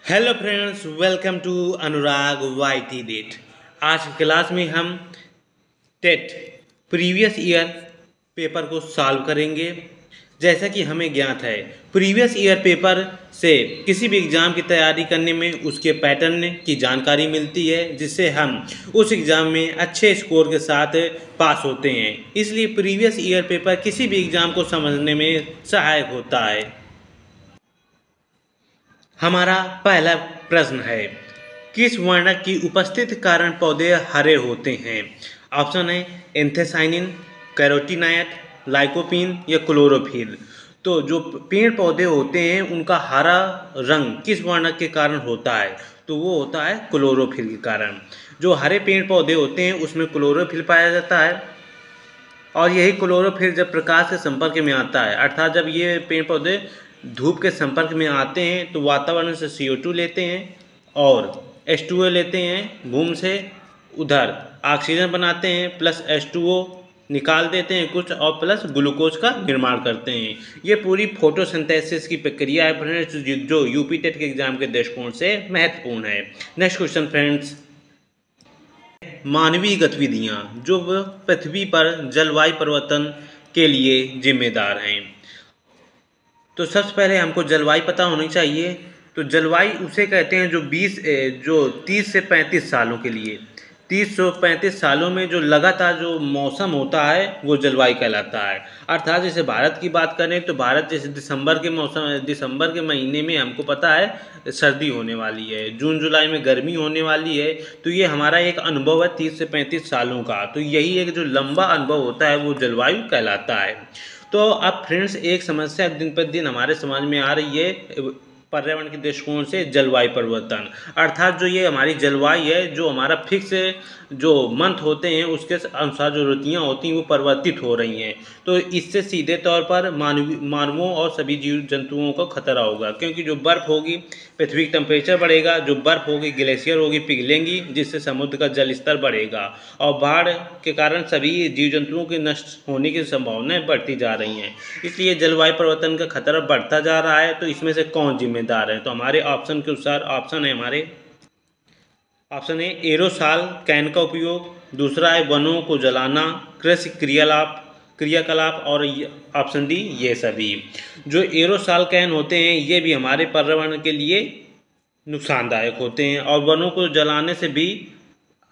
Hello friends, welcome to Anurag YT date. आज की class में हम टेट प्रीवियस ईयर पेपर को सॉल्व करेंगे। जैसा कि हमें ज्ञात है, प्रीवियस ईयर पेपर से किसी भी एग्ज़ाम की तैयारी करने में उसके पैटर्न की जानकारी मिलती है, जिससे हम उस एग्ज़ाम में अच्छे स्कोर के साथ पास होते हैं। इसलिए प्रीवियस ईयर पेपर किसी भी एग्ज़ाम को समझने में सहायक होता है। हमारा पहला प्रश्न है, किस वर्णक की उपस्थिति कारण पौधे हरे होते हैं? ऑप्शन है एंथोसाइनिन, कैरोटीनॉयड, लाइकोपीन या क्लोरोफिल। तो जो पेड़ पौधे होते हैं उनका हरा रंग किस वर्णक के कारण होता है? तो वो होता है क्लोरोफिल के कारण। जो हरे पेड़ पौधे होते हैं उसमें क्लोरोफिल पाया जाता है, और यही क्लोरोफिल जब प्रकाश के संपर्क में आता है, अर्थात जब ये पेड़ पौधे धूप के संपर्क में आते हैं तो वातावरण से CO2 लेते हैं और H2O लेते हैं भूमि से, उधर ऑक्सीजन बनाते हैं, प्लस H2O निकाल देते हैं कुछ, और प्लस ग्लूकोज का निर्माण करते हैं। ये पूरी फोटोसिंथेसिस की प्रक्रिया है फ्रेंड्स, जो यूपी टेट के एग्जाम के दृष्टिकोण से महत्वपूर्ण है। नेक्स्ट क्वेश्चन फ्रेंड्स, मानवीय गतिविधियां जो पृथ्वी पर जलवायु परिवर्तन के लिए जिम्मेदार हैं। तो सबसे पहले हमको जलवायु पता होनी चाहिए। तो जलवायु उसे कहते हैं जो 30 से 35 सालों के लिए, 30 से 35 सालों में जो लगातार जो मौसम होता है वो जलवायु कहलाता है। अर्थात जैसे भारत की बात करें तो भारत जैसे दिसंबर के महीने में हमको पता है सर्दी होने वाली है, जून जुलाई में गर्मी होने वाली है। तो ये हमारा एक अनुभव है 30 से 35 सालों का। तो यही एक जो लंबा अनुभव होता है वो जलवायु कहलाता है। तो अब फ्रेंड्स, एक समस्या दिन पर दिन हमारे समाज में आ रही है पर्यावरण के दृष्टिकोण से, जलवायु परिवर्तन। अर्थात जो ये हमारी जलवायु है, जो हमारा फिक्स जो मंथ होते हैं उसके अनुसार जो ऋतुएं होती हैं वो परिवर्तित हो रही हैं। तो इससे सीधे तौर पर मानवों और सभी जीव जंतुओं को खतरा होगा, क्योंकि जो बर्फ़ होगी, पृथ्वी का टेम्परेचर बढ़ेगा, जो बर्फ़ होगी ग्लेशियर होगी पिघलेंगी, जिससे समुद्र का जल स्तर बढ़ेगा, और बाढ़ के कारण सभी जीव जंतुओं के नष्ट होने की संभावनाएं बढ़ती जा रही हैं। इसलिए जलवायु परिवर्तन का खतरा बढ़ता जा रहा है। तो इसमें से कौन जिम्मेदार है? तो हमारे ऑप्शन के अनुसार ऑप्शन है एरोसॉल कैन का उपयोग, दूसरा है वनों को जलाना, कृषि क्रियाकलाप, और ऑप्शन डी ये सभी। जो एरोसॉल कैन होते हैं ये भी हमारे पर्यावरण के लिए नुकसानदायक होते हैं, और वनों को जलाने से भी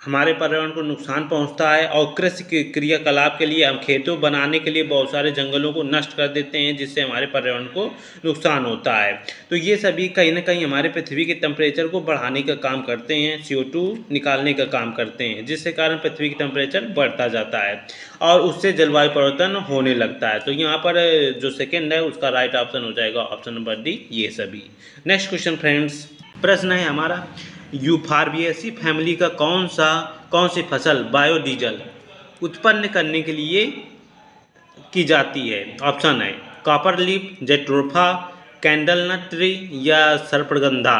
हमारे पर्यावरण को नुकसान पहुंचता है। और कृषि के क्रियाकलाप के लिए हम खेतों बनाने के लिए बहुत सारे जंगलों को नष्ट कर देते हैं, जिससे हमारे पर्यावरण को नुकसान होता है। तो ये सभी कहीं ना कहीं हमारे पृथ्वी के टेम्परेचर को बढ़ाने का काम करते हैं, CO2 निकालने का काम करते हैं, जिससे कारण पृथ्वी का टेम्परेचर बढ़ता जाता है और उससे जलवायु परिवर्तन होने लगता है। तो यहाँ पर जो सेकेंड है उसका राइट ऑप्शन हो जाएगा ऑप्शन नंबर डी, ये सभी। नेक्स्ट क्वेश्चन फ्रेंड्स, प्रश्न है हमारा, यूफॉर्बिएसी फैमिली का कौन सी फसल बायोडीजल उत्पन्न करने के लिए की जाती है? ऑप्शन है कॉपर लीफ, जेट्रोफा, कैंडलनट ट्री या सर्पगंधा।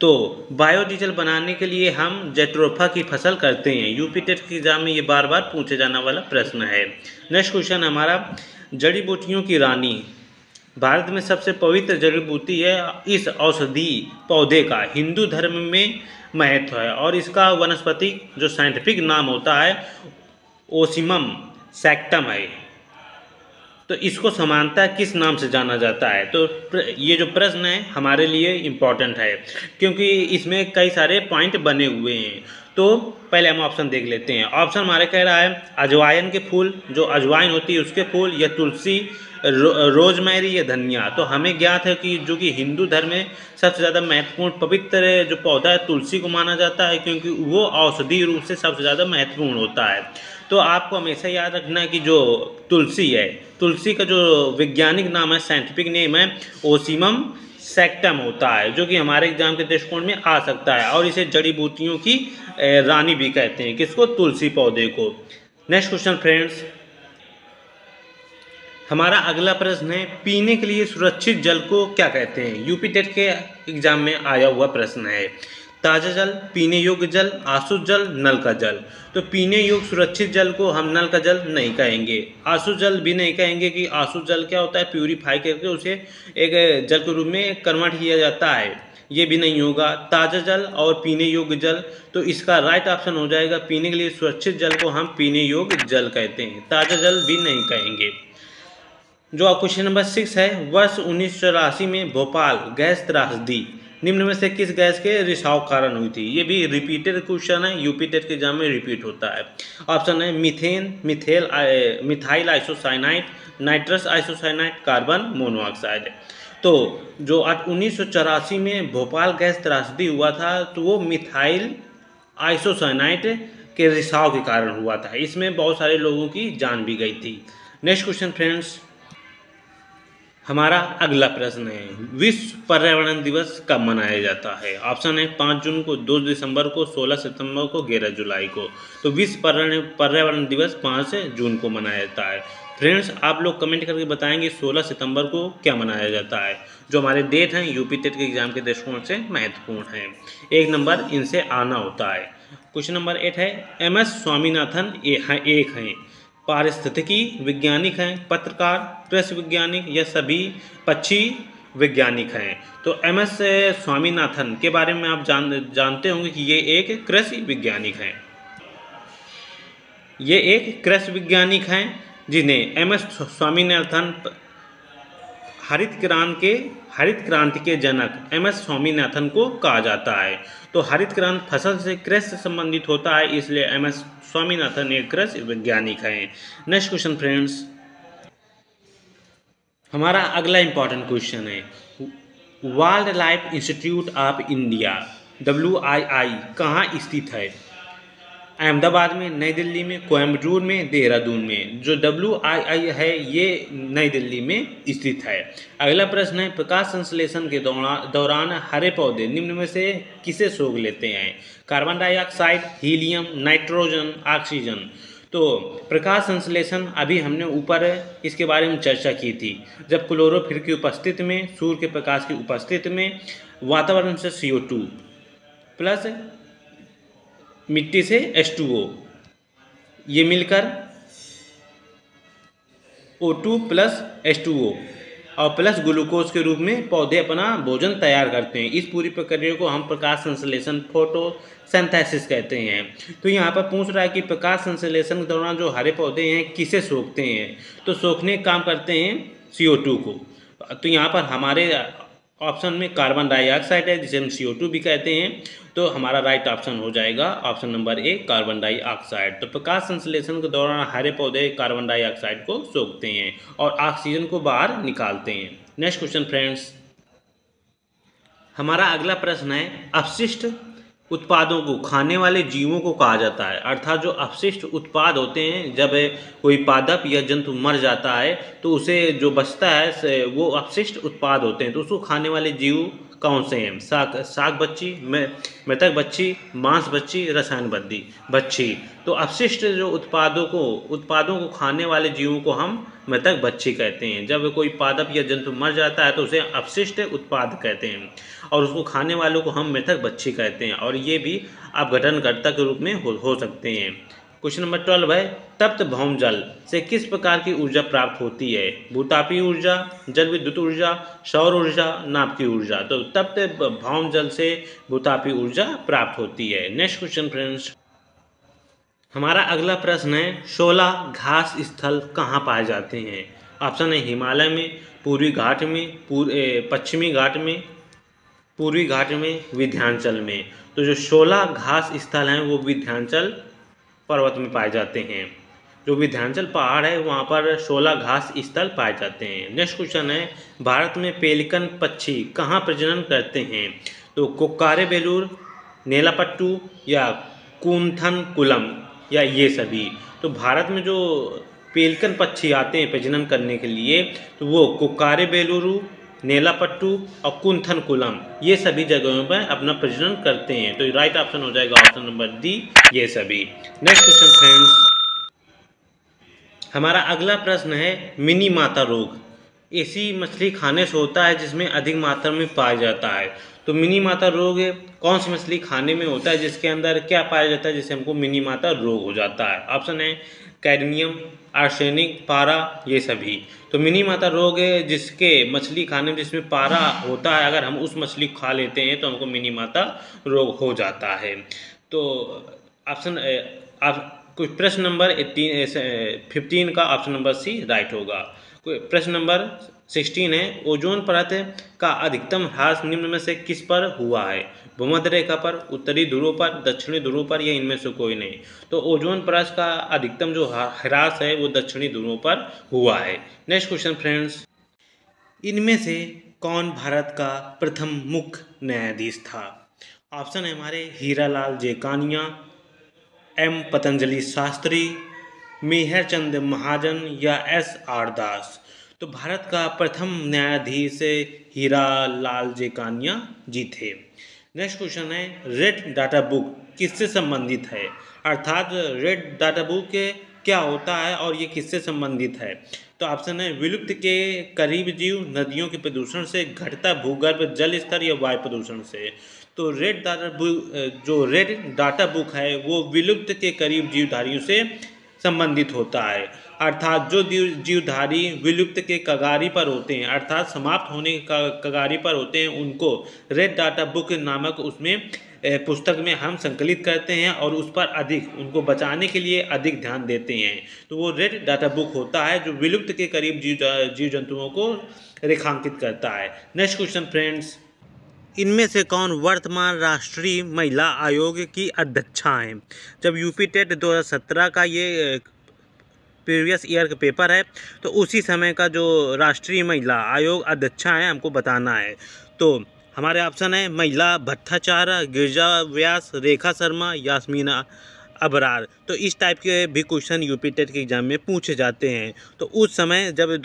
तो बायोडीजल बनाने के लिए हम जेट्रोफा की फसल करते हैं। यूपी टेट के एग्जाम में ये बार बार पूछे जाने वाला प्रश्न है। नेक्स्ट क्वेश्चन हमारा, जड़ी बूटियों की रानी भारत में सबसे पवित्र जड़ी बूटी है। इस औषधि पौधे का हिंदू धर्म में महत्व है, और इसका वनस्पतिक जो साइंटिफिक नाम होता है ओसिमम सैक्टम है। तो इसको समानता किस नाम से जाना जाता है? तो ये जो प्रश्न है हमारे लिए इम्पोर्टेंट है, क्योंकि इसमें कई सारे पॉइंट बने हुए हैं। तो पहले हम ऑप्शन देख लेते हैं। ऑप्शन हमारे कह रहा है अजवाइन के फूल, जो अजवाइन होती है उसके फूल, या तुलसी, रोजमेरी या धनिया। तो हमें ज्ञात है कि जो कि हिंदू धर्म में सबसे ज़्यादा महत्वपूर्ण पवित्र जो पौधा है तुलसी को माना जाता है, क्योंकि वो औषधि रूप से सबसे ज़्यादा महत्वपूर्ण होता है। तो आपको हमेशा याद रखना है कि जो तुलसी है, तुलसी का जो वैज्ञानिक नाम है, साइंटिफिक नेम है ओसिमम सैक्टम होता है, जो कि हमारे एग्जाम के दृष्टिकोण में आ सकता है। और इसे जड़ी बूटियों की रानी भी कहते हैं, किसको? तुलसी पौधे को। नेक्स्ट क्वेश्चन फ्रेंड्स, हमारा अगला प्रश्न है, पीने के लिए सुरक्षित जल को क्या कहते हैं? यूपी टेट के एग्जाम में आया हुआ प्रश्न है। ताज़ा जल, पीने योग्य जल, आशुद्ध जल, नल का जल। तो पीने योग्य सुरक्षित जल को हम नल का जल नहीं कहेंगे, आशुद्ध जल भी नहीं कहेंगे। कि आशुद्ध जल क्या होता है? प्यूरीफाई करके उसे एक जल के रूप में कन्वर्ट किया जाता है, ये भी नहीं होगा। ताज़ा जल और पीने योग्य जल, तो इसका राइट ऑप्शन हो जाएगा पीने के लिए सुरक्षित जल को हम पीने योग्य जल कहते हैं, ताज़ा जल भी नहीं कहेंगे। जो आप क्वेश्चन नंबर 6 है, वर्ष 1984 में भोपाल गैस त्रासदी निम्न में से किस गैस के रिसाव कारण हुई थी? ये भी रिपीटेड क्वेश्चन है, यूपी टेट के एग्जाम में रिपीट होता है। ऑप्शन है methane, methyl isocyanide, nitrous isocyanide, carbon monoxide. तो जो 1984 में भोपाल गैस त्रासदी हुआ था, तो वो मिथाइल आइसोसाइनाइड के रिसाव के कारण हुआ था। इसमें बहुत सारे लोगों की जान भी गई थी। नेक्स्ट क्वेश्चन फ्रेंड्स, हमारा अगला प्रश्न है, विश्व पर्यावरण दिवस कब मनाया जाता है? ऑप्शन है 5 जून को, 2 दिसंबर को, 16 सितंबर को, 11 जुलाई को। तो विश्व पर्यावरण दिवस 5 जून को मनाया जाता है। फ्रेंड्स, आप लोग कमेंट करके बताएंगे 16 सितंबर को क्या मनाया जाता है। जो हमारे डेट हैं यूपी टेट के एग्जाम के दृष्टिकोण से महत्वपूर्ण हैं, 1 नंबर इनसे आना होता है। क्वेश्चन नंबर 8 है, MS स्वामीनाथन एक हैं, पारिस्थितिकी वैज्ञानिक हैं, पत्रकार, कृषि वैज्ञानिक या सभी पक्षी वैज्ञानिक हैं? तो MS स्वामीनाथन के बारे में आप जानते होंगे कि ये एक कृषि वैज्ञानिक हैं। ये एक कृषि वैज्ञानिक हैं जिन्हें MS स्वामीनाथन हरित क्रांति के जनक MS स्वामीनाथन को कहा जाता है। तो हरित क्रांति फसल से कृषि से संबंधित होता है, इसलिए MS स्वामीनाथन एक कृषि वैज्ञानिक हैं। नेक्स्ट क्वेश्चन फ्रेंड्स, हमारा अगला इंपॉर्टेंट क्वेश्चन है, wild life institute of India WII कहाँ स्थित है? अहमदाबाद में, नई दिल्ली में, कोयम्बटूर में, देहरादून में। जो WII है ये नई दिल्ली में स्थित है। अगला प्रश्न है, प्रकाश संश्लेषण के दौरान हरे पौधे निम्न में से किसे सोख लेते हैं? Carbon dioxide, helium, nitrogen, oxygen. तो प्रकाश संश्लेषण अभी हमने ऊपर इसके बारे में चर्चा की थी, जब क्लोरोफिल की उपस्थिति में, सूर्य के प्रकाश की उपस्थिति में, वातावरण से CO2 प्लस मिट्टी से H2O, ये मिलकर O2 प्लस H2O और प्लस ग्लूकोज के रूप में पौधे अपना भोजन तैयार करते हैं। इस पूरी प्रक्रिया को हम प्रकाश संश्लेषण फोटोसिंथेसिस कहते हैं। तो यहाँ पर पूछ रहा है कि प्रकाश संश्लेषण के दौरान जो हरे पौधे हैं किसे सोखते हैं? तो सोखने का काम करते हैं CO2 को। तो यहाँ पर हमारे ऑप्शन में कार्बन डाइऑक्साइड है जिसे हम CO2 भी कहते हैं। तो हमारा राइट ऑप्शन हो जाएगा option number A, carbon dioxide. तो प्रकाश संश्लेषण के दौरान हरे पौधे कार्बन डाइऑक्साइड को सोखते हैं और ऑक्सीजन को बाहर निकालते हैं। नेक्स्ट क्वेश्चन फ्रेंड्स, हमारा अगला प्रश्न है, अपशिष्ट उत्पादों को खाने वाले जीवों को कहा जाता है। अर्थात जो अपशिष्ट उत्पाद होते हैं, जब कोई पादप या जंतु मर जाता है तो उसे जो बचता है वो अपशिष्ट उत्पाद होते हैं। तो उसको खाने वाले जीव कौन से हैं? शाक बच्ची, मृतक बच्ची, मांस बच्ची, रसायन बच्ची। तो अपशिष्ट जो उत्पादों को खाने वाले जीवों को हम मृतक बच्ची कहते हैं। जब कोई पादप या जंतु मर जाता है तो उसे अपशिष्ट उत्पाद कहते हैं और उसको खाने वालों को हम मृतक बच्ची कहते हैं, और ये भी अपघटनकर्ता के रूप में हो सकते हैं। क्वेश्चन नंबर 12 है, तप्त भौम जल से किस प्रकार की ऊर्जा प्राप्त होती है? भूतापीय ऊर्जा, जल विद्युत ऊर्जा, सौर ऊर्जा, नाभिकीय ऊर्जा। तो तप्त भौम जल से भूतापीय ऊर्जा प्राप्त होती है। नेक्स्ट क्वेश्चन फ्रेंड्स, हमारा अगला प्रश्न है, 16 घास स्थल कहाँ पाए जाते हैं? ऑप्शन है हिमालय में, पूर्वी घाट में, पश्चिमी घाट में, पूर्वी घाट में, विंध्याचल में। तो जो 16 घास स्थल हैं वो विंध्याचल पर्वत में पाए जाते हैं। जो विंध्याचल पहाड़ है वहाँ पर 16 घास स्थल पाए जाते हैं। नेक्स्ट क्वेश्चन है, भारत में पेलिकन पक्षी कहाँ प्रजनन करते हैं? तो कोक्कारेबेलूर, नेलापट्टू या कूंथनकुलम या ये सभी। तो भारत में जो पेलिकन पक्षी आते हैं प्रजनन करने के लिए तो वो कोक्कारेबेलूरू, नेलापट्टू और कुंथनकुलम, ये सभी जगहों पर अपना प्रजनन करते हैं। तो राइट ऑप्शन हो जाएगा ऑप्शन नंबर डी, ये सभी। नेक्स्ट क्वेश्चन फ्रेंड्स, हमारा अगला प्रश्न है, मिनी माता रोग ऐसी मछली खाने से होता है जिसमें अधिक मात्रा में पाया जाता है। तो मिनी माता रोग कौन सी मछली खाने में होता है जिसके अंदर क्या पाया जाता है जिससे हमको मिनी माता रोग हो जाता है? ऑप्शन है कैडमियम, आर्सेनिक, पारा, ये सभी। तो मिनीमाता रोग है जिसके मछली खाने में जिसमें पारा होता है, अगर हम उस मछली को खा लेते हैं तो हमको मिनीमाता रोग हो जाता है। तो ऑप्शन आप कुछ प्रश्न नंबर 15 का ऑप्शन नंबर सी राइट होगा। प्रश्न नंबर 16 है, ओजोन परत का अधिकतम ह्रास निम्न में से किस पर हुआ है? भूमध्य रेखा पर, उत्तरी ध्रुव पर, दक्षिणी ध्रुव पर, या इनमें से कोई नहीं। तो ओजोन परत का अधिकतम जो ह्रास है वो दक्षिणी ध्रुव पर हुआ है। नेक्स्ट क्वेश्चन फ्रेंड्स, इनमें से कौन भारत का प्रथम मुख्य न्यायाधीश था? ऑप्शन है हमारे हीरालाल जेकानिया, एम पतंजलि शास्त्री, मेहर चंद महाजन, या एस आर दास। तो भारत का प्रथम न्यायाधीश हीरालाल जेकानिया जी थे। नेक्स्ट क्वेश्चन है, रेड डाटा बुक किससे संबंधित है? अर्थात रेड डाटा बुक क्या होता है और ये किससे संबंधित है? तो ऑप्शन है विलुप्त के करीब जीव, नदियों के प्रदूषण से, घटता भूगर्भ जल स्तर, या वायु प्रदूषण से। तो रेड डाटा बुक जो रेड डाटा बुक है वो विलुप्त के करीब जीवधारियों से संबंधित होता है। अर्थात जो जीवधारी विलुप्त के कगारी पर होते हैं, अर्थात समाप्त होने के कगारी पर होते हैं, उनको रेड डाटा बुक नामक उसमें पुस्तक में हम संकलित करते हैं और उस पर अधिक उनको बचाने के लिए अधिक ध्यान देते हैं। तो वो रेड डाटा बुक होता है जो विलुप्त के करीब जीव जंतुओं को रेखांकित करता है। नेक्स्ट क्वेश्चन फ्रेंड्स, इनमें से कौन वर्तमान राष्ट्रीय महिला आयोग की अध्यक्षा हैं? जब यूपी टेट 2017 का ये प्रीवियस ईयर का पेपर है तो उसी समय का जो राष्ट्रीय महिला आयोग अध्यक्षा है हमको बताना है। तो हमारे ऑप्शन है महिला भट्टाचार्य, गिरिजा व्यास, रेखा शर्मा, यास्मीना अबरार। तो इस टाइप के भी क्वेश्चन यूपी टेट के एग्ज़ाम में पूछे जाते हैं। तो उस समय जब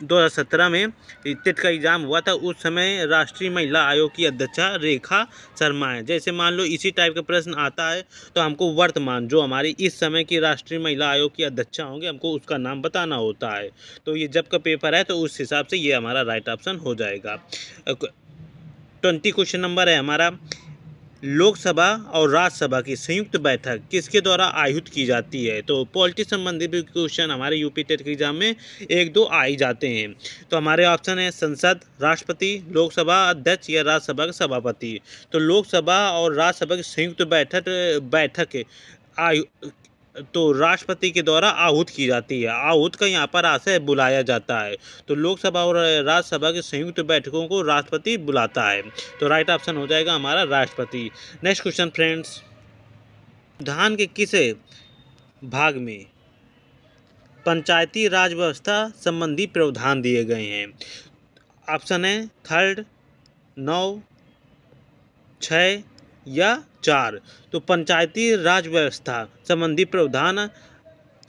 2017 में टेट का एग्ज़ाम हुआ था उस समय राष्ट्रीय महिला आयोग की अध्यक्षा रेखा शर्मा है। जैसे मान लो इसी टाइप का प्रश्न आता है तो हमको वर्तमान जो हमारी इस समय की राष्ट्रीय महिला आयोग की अध्यक्षा होंगे हमको उसका नाम बताना होता है। तो ये जब का पेपर है तो उस हिसाब से ये हमारा राइट ऑप्शन हो जाएगा। 20 क्वेश्चन नंबर है हमारा, लोकसभा और राज्यसभा की संयुक्त बैठक किसके द्वारा आयोजित की जाती है? तो पॉलिटी संबंधित भी क्वेश्चन हमारे यूपी टेट के एग्जाम में 1-2 आ ही जाते हैं। तो हमारे ऑप्शन है संसद, राष्ट्रपति, लोकसभा अध्यक्ष, या राज्यसभा के सभापति। तो लोकसभा और राज्यसभा की संयुक्त बैठक तो राष्ट्रपति के द्वारा आहूत की जाती है। आहूत का यहाँ पर आशय बुलाया जाता है। तो लोकसभा और राज्यसभा की संयुक्त बैठकों को राष्ट्रपति बुलाता है। तो राइट ऑप्शन हो जाएगा हमारा राष्ट्रपति। नेक्स्ट क्वेश्चन फ्रेंड्स, संविधान के किस भाग में पंचायती राज व्यवस्था संबंधी प्रावधान दिए गए हैं? ऑप्शन है 3, 9, 6 या 4। तो पंचायती राज व्यवस्था संबंधी प्रावधान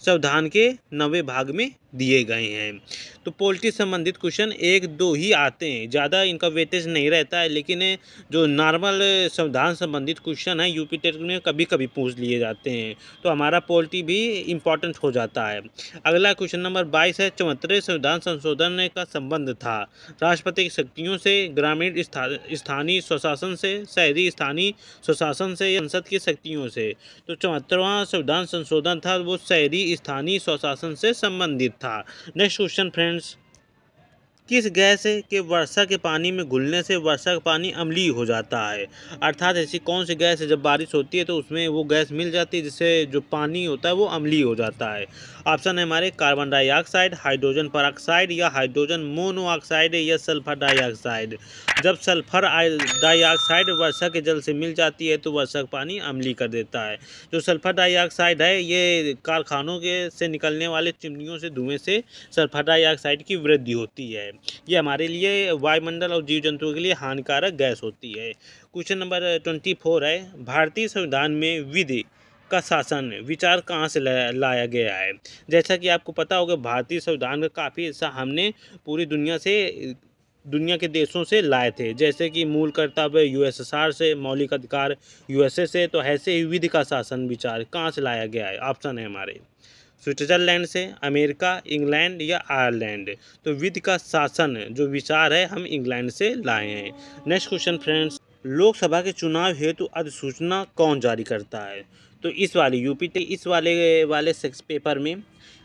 संविधान के 9वें भाग में दिए गए हैं। तो पॉलिटी संबंधित क्वेश्चन 1-2 ही आते हैं, ज़्यादा इनका वेटेज नहीं रहता है, लेकिन जो नॉर्मल संविधान संबंधित क्वेश्चन है यूपी टेट में कभी कभी पूछ लिए जाते हैं। तो हमारा पॉलिटी भी इम्पोर्टेंट हो जाता है। अगला क्वेश्चन नंबर 22 है, 74वें संविधान संशोधन का संबंध था राष्ट्रपति की शक्तियों से, ग्रामीण स्थानीय स्वशासन से, शहरी स्थानीय स्वशासन से, या संसद की शक्तियों से? तो 74वां संविधान संशोधन था वो शहरी स्थानीय स्वशासन से संबंधित था। नेक्स्ट क्वेश्चन फ्रेंड्स, किस गैस के वर्षा के पानी में घुलने से वर्षा का पानी अम्लीय हो जाता है? अर्थात ऐसी कौन सी गैस है जब बारिश होती है तो उसमें वो गैस मिल जाती है जिससे जो पानी होता है वो अम्लीय हो जाता है? ऑप्शन है हमारे कार्बन डाइऑक्साइड, हाइड्रोजन पेरोक्साइड, या हाइड्रोजन मोनोऑक्साइड, या सल्फर डाइऑक्साइड। जब सल्फर डाइऑक्साइड वर्षा के जल से मिल जाती है तो वर्षा का पानी अम्लीय कर देता है। जो सल्फर डाइऑक्साइड है ये कारखानों के से निकलने वाले चिमनियों से धुएं से सल्फर डाइऑक्साइड की वृद्धि होती है। ये हमारे लिए वायुमंडल और जीव जंतुओं के लिए हानिकारक गैस होती है। क्वेश्चन नंबर 24 है, भारतीय संविधान में विधि का शासन विचार कहाँ से लाया गया है? जैसा कि आपको पता होगा भारतीय संविधान का काफ़ी हिस्सा हमने पूरी दुनिया के देशों से लाए थे, जैसे कि मूल कर्तव्य यूएसएसआर से, मौलिक अधिकार यूएसए से। तो ऐसे ही विधि का शासन विचार कहाँ से लाया गया है? ऑप्शन है हमारे स्विट्जरलैंड से, अमेरिका, इंग्लैंड, या आयरलैंड। तो विधि का शासन जो विचार है हम इंग्लैंड से लाए हैं। नेक्स्ट क्वेश्चन फ्रेंड्स, लोकसभा के चुनाव हेतु अधिसूचना कौन जारी करता है? तो इस वाले यूपी इस वाले सेक्स पेपर में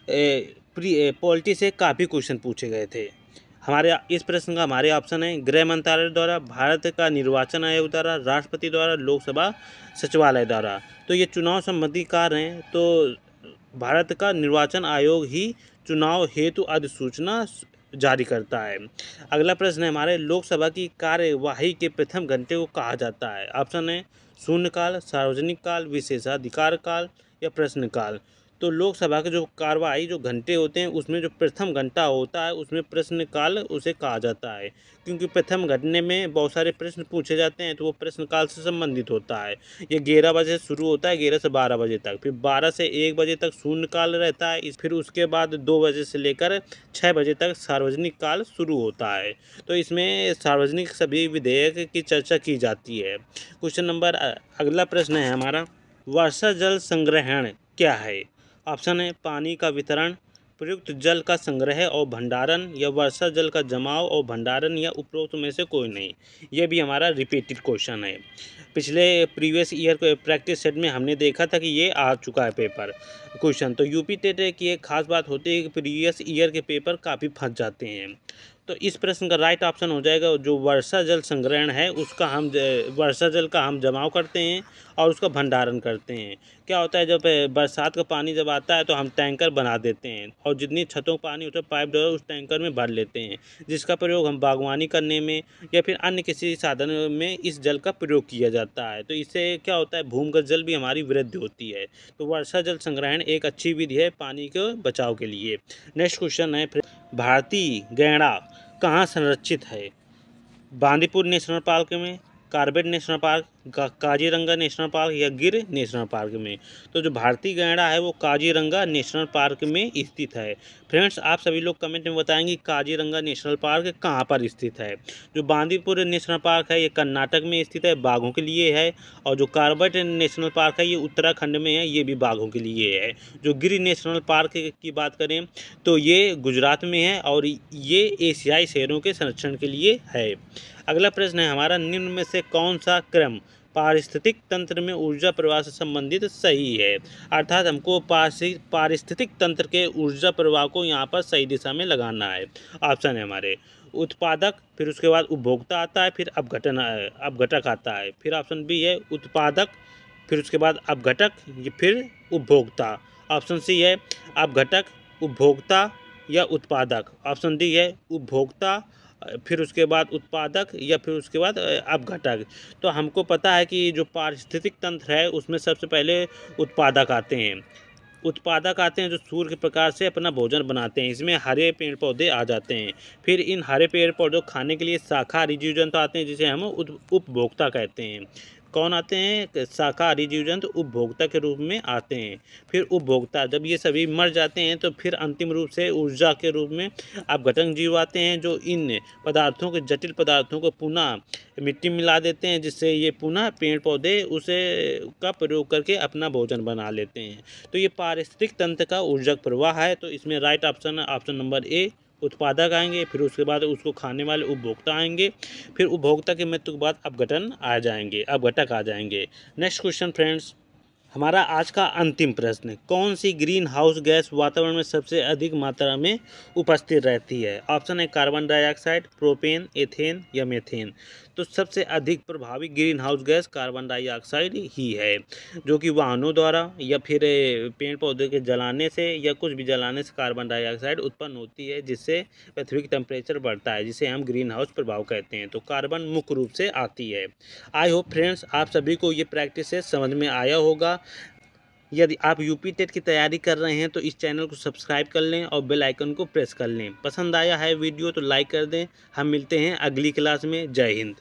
पॉलिटी से काफ़ी क्वेश्चन पूछे गए थे। हमारे इस प्रश्न का हमारे ऑप्शन है गृह मंत्रालय द्वारा, भारत का निर्वाचन आयोग द्वारा, राष्ट्रपति द्वारा, लोकसभा सचिवालय द्वारा। तो ये चुनाव संबंधी कार्य हैं, तो भारत का निर्वाचन आयोग ही चुनाव हेतु अधिसूचना जारी करता है। अगला प्रश्न है हमारे लोकसभा की कार्यवाही के प्रथम घंटे को कहा जाता है। ऑप्शन है शून्यकाल, सार्वजनिक काल, विशेषाधिकार काल या प्रश्नकाल। तो लोकसभा के जो कार्यवाही जो घंटे होते हैं उसमें जो प्रथम घंटा होता है उसमें प्रश्नकाल उसे कहा जाता है, क्योंकि प्रथम घंटे में बहुत सारे प्रश्न पूछे जाते हैं तो वो प्रश्नकाल से संबंधित होता है। ये 11 बजे से शुरू होता है, 11 से 12 बजे तक, फिर 12 से 1 बजे तक शून्यकाल रहता है, फिर उसके बाद 2 बजे से लेकर 6 बजे तक सार्वजनिक काल शुरू होता है। तो इसमें सार्वजनिक सभी विधेयक की चर्चा की जाती है। क्वेश्चन नंबर अगला प्रश्न है हमारा वर्षा जल संग्रहण क्या है। ऑप्शन है पानी का वितरण, प्रयुक्त जल का संग्रह और भंडारण, या वर्षा जल का जमाव और भंडारण, या उपरोक्त में से कोई नहीं। यह भी हमारा रिपीटेड क्वेश्चन है। पिछले प्रीवियस ईयर प्रैक्टिस सेट में हमने देखा था कि ये आ चुका है पेपर क्वेश्चन। तो यूपी टेट की एक खास बात होती है कि प्रीवियस ईयर के पेपर काफ़ी फंस जाते हैं। तो इस प्रश्न का राइट ऑप्शन हो जाएगा जो वर्षा जल संग्रहण है उसका हम वर्षा जल का हम जमाव करते हैं और उसका भंडारण करते हैं। क्या होता है जब बरसात का पानी जब आता है तो हम टैंकर बना देते हैं और जितनी छतों का पानी उसे पाइप द्वारा उस टैंकर में भर लेते हैं, जिसका प्रयोग हम बागवानी करने में या फिर अन्य किसी साधन में इस जल का प्रयोग किया जाता है। तो इससे क्या होता है भूमिगत जल भी हमारी वृद्धि होती है। तो वर्षा जल संग्रहण एक अच्छी विधि है पानी के बचाव के लिए। नेक्स्ट क्वेश्चन है भारतीय गैंडा कहाँ संरक्षित है। बांदीपुर नेशनल पार्क में, Corbett national park, Kaziranga national park या गिर नेशनल पार्क में। तो जो भारतीय गैंडा है वो काजीरंगा नेशनल पार्क में स्थित है। फ्रेंड्स आप सभी लोग कमेंट में बताएंगे काजीरंगा नेशनल पार्क कहाँ पर स्थित है। जो बांदीपुर नेशनल पार्क है ये कर्नाटक में स्थित है, बाघों के लिए है। और जो कॉर्बेट नेशनल पार्क है ये उत्तराखंड में है, ये भी बाघों के लिए है। जो गिर नेशनल पार्क की बात करें तो ये गुजरात में है और ये एशियाई शेरों के संरक्षण के लिए है। अगला प्रश्न है हमारा निम्न में से कौन सा क्रम पारिस्थितिक तंत्र में ऊर्जा प्रवाह से संबंधित सही है। अर्थात हमको पारिस्थितिक तंत्र के ऊर्जा प्रवाह को यहाँ पर सही दिशा में लगाना है। ऑप्शन है हमारे उत्पादक, फिर उसके बाद उपभोक्ता आता है, फिर अपघटक आता है। फिर ऑप्शन बी है उत्पादक, फिर उसके बाद अपघटक, फिर उपभोक्ता। ऑप्शन सी है अपघटक, उपभोक्ता या उत्पादक। ऑप्शन डी है उपभोक्ता, फिर उसके बाद उत्पादक या फिर उसके बाद अपघटक। तो हमको पता है कि जो पारिस्थितिक तंत्र है उसमें सबसे पहले उत्पादक आते हैं। उत्पादक आते हैं जो सूर्य के प्रकाश से अपना भोजन बनाते हैं, इसमें हरे पेड़ पौधे आ जाते हैं। फिर इन हरे पेड़ पौधों को खाने के लिए शाकाहारी जीव जंतु आते हैं जिसे हम उपभोक्ता कहते हैं। कौन आते हैं शाकाहारी जीव जंतु उपभोक्ता के रूप में आते हैं। फिर उपभोक्ता जब ये सभी मर जाते हैं तो फिर अंतिम रूप से ऊर्जा के रूप में अपघटक जीव आते हैं जो इन पदार्थों के जटिल पदार्थों को पुनः मिट्टी मिला देते हैं, जिससे ये पुनः पेड़ पौधे उसे का प्रयोग करके अपना भोजन बना लेते हैं। तो ये पारिस्थितिक तंत्र का ऊर्जक प्रवाह है। तो इसमें राइट ऑप्शन है ऑप्शन नंबर ए उत्पादक आएंगे, फिर उसके बाद उसको खाने वाले उपभोक्ता आएंगे, फिर उपभोक्ता की मृत्यु के बाद अपघटक आ जाएंगे। नेक्स्ट क्वेश्चन फ्रेंड्स हमारा आज का अंतिम प्रश्न कौन सी ग्रीन हाउस गैस वातावरण में सबसे अधिक मात्रा में उपस्थित रहती है। ऑप्शन है कार्बन डाइऑक्साइड, प्रोपेन, एथेन या मीथेन। तो सबसे अधिक प्रभावी green house gas carbon dioxide ही है, जो कि वाहनों द्वारा या फिर पेड़ पौधे के जलाने से या कुछ भी जलाने से कार्बन डाइऑक्साइड उत्पन्न होती है, जिससे पृथ्वी का टेम्परेचर बढ़ता है, जिसे हम ग्रीन हाउस प्रभाव कहते हैं। तो कार्बन मुख्य रूप से आती है। आई होप फ्रेंड्स आप सभी को ये प्रैक्टिस से समझ में आया होगा। यदि आप यूपी टेट की तैयारी कर रहे हैं तो इस चैनल को सब्सक्राइब कर लें और बेल आइकन को प्रेस कर लें। पसंद आया है वीडियो तो लाइक कर दें। हम मिलते हैं अगली क्लास में। जय हिंद।